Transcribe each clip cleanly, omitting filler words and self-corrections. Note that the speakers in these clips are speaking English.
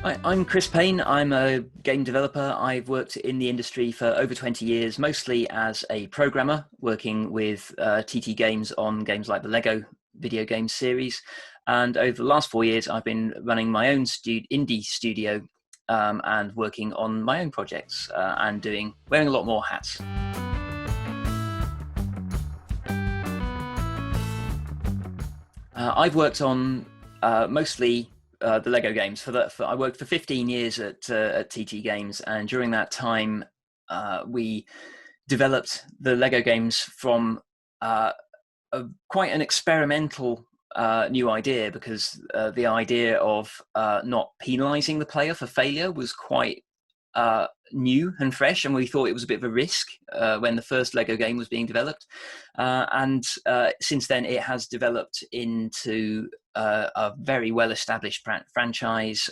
I'm Chris Payne. I'm a game developer. I've worked in the industry for over 20 years, mostly as a programmer, working with TT Games on games like the Lego video game series. And over the last 4 years, I've been running my own indie studio and working on my own projects and wearing a lot more hats. I've worked on mostly the Lego games. I worked for 15 years at TT Games, and during that time, we developed the Lego games from quite an experimental new idea, because the idea of not penalising the player for failure was quite new and fresh, and we thought it was a bit of a risk when the first Lego game was being developed. And since then, it has developed into a very well-established franchise,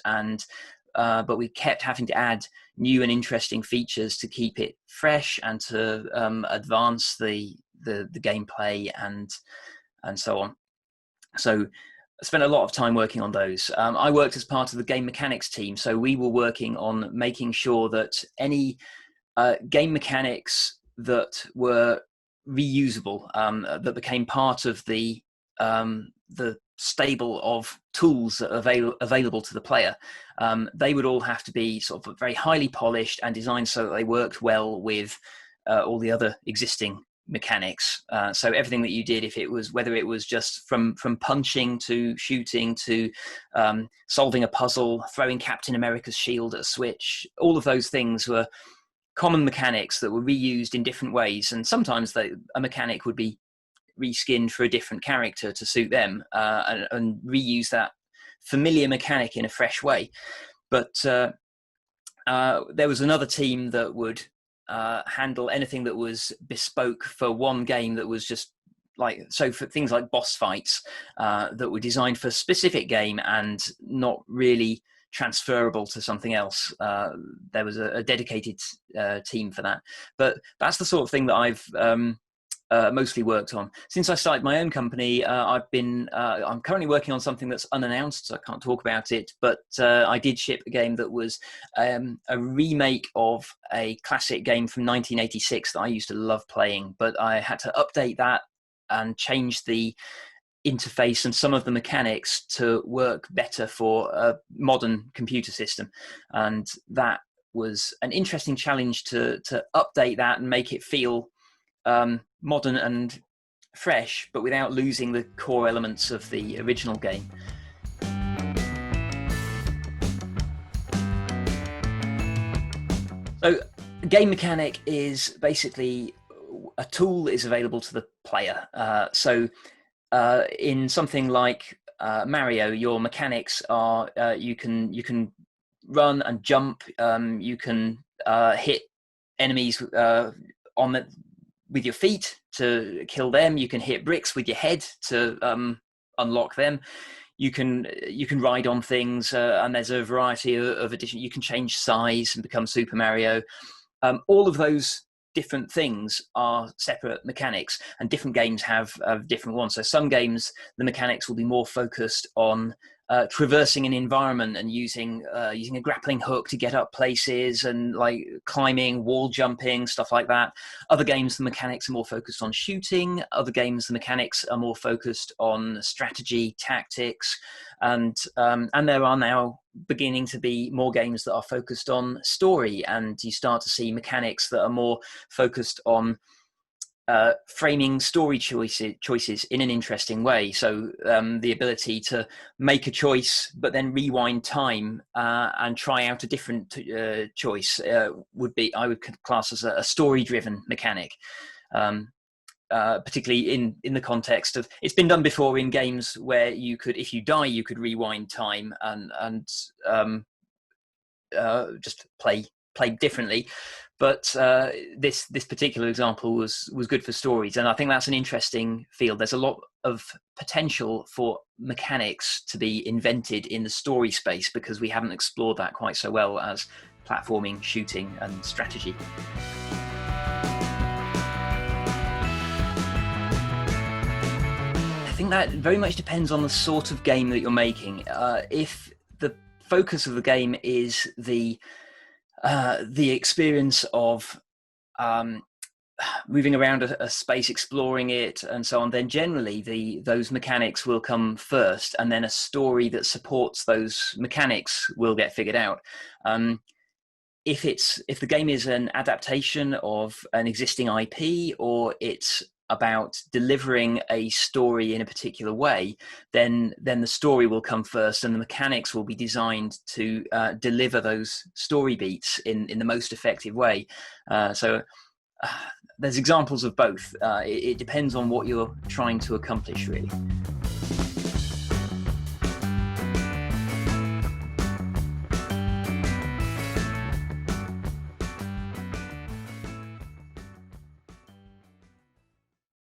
but we kept having to add new and interesting features to keep it fresh and to advance the gameplay and so on. So I spent a lot of time working on those. I worked as part of the game mechanics team, so we were working on making sure that any game mechanics that were reusable, that became part of the stable of tools that are available to the player, they would all have to be sort of very highly polished and designed so that they worked well with all the other existing mechanics. So everything that you did, whether it was just from punching to shooting to solving a puzzle, throwing Captain America's shield at a switch, all of those things were common mechanics that were reused in different ways. And sometimes a mechanic would be reskinned for a different character to suit them, and reuse that familiar mechanic in a fresh way. But there was another team that would handle anything that was bespoke for one game, that was just for things like boss fights that were designed for a specific game and not really transferable to something else. There was a dedicated team for that. But that's the sort of thing that I've mostly worked on. Since I started my own company, I'm currently working on something that's unannounced, so I can't talk about it, but I did ship a game that was a remake of a classic game from 1986 that I used to love playing, but I had to update that and change the interface and some of the mechanics to work better for a modern computer system. And that was an interesting challenge to update that and make it feel modern and fresh, but without losing the core elements of the original game. So game mechanic is basically a tool that is available to the player. In something like Mario, your mechanics are you can run and jump, you can hit enemies with your feet to kill them, you can hit bricks with your head to unlock them, you can ride on things, and there's a variety of addition. You can change size and become Super Mario. All of those different things are separate mechanics, and different games have different ones. So some games, the mechanics will be more focused on traversing an environment and using a grappling hook to get up places, and like climbing, wall jumping, stuff like that. Other games, the mechanics are more focused on shooting. Other games, the mechanics are more focused on strategy, tactics, and there are now beginning to be more games that are focused on story, and you start to see mechanics that are more focused on framing story choices in an interesting way. So the ability to make a choice but then rewind time and try out a different choice I would class as a story-driven mechanic. Particularly in the context of, it's been done before in games where you could, if you die, you could rewind time and just play differently. But this particular example was good for stories, and I think that's an interesting field. There's a lot of potential for mechanics to be invented in the story space, because we haven't explored that quite so well as platforming, shooting, and strategy. I think that very much depends on the sort of game that you're making. If the focus of the game is the experience of moving around a space, exploring it, and so on, then generally those mechanics will come first, and then a story that supports those mechanics will get figured out. If the game is an adaptation of an existing IP, or it's about delivering a story in a particular way, then the story will come first, and the mechanics will be designed to deliver those story beats in the most effective way. So there's examples of both. It depends on what you're trying to accomplish, really.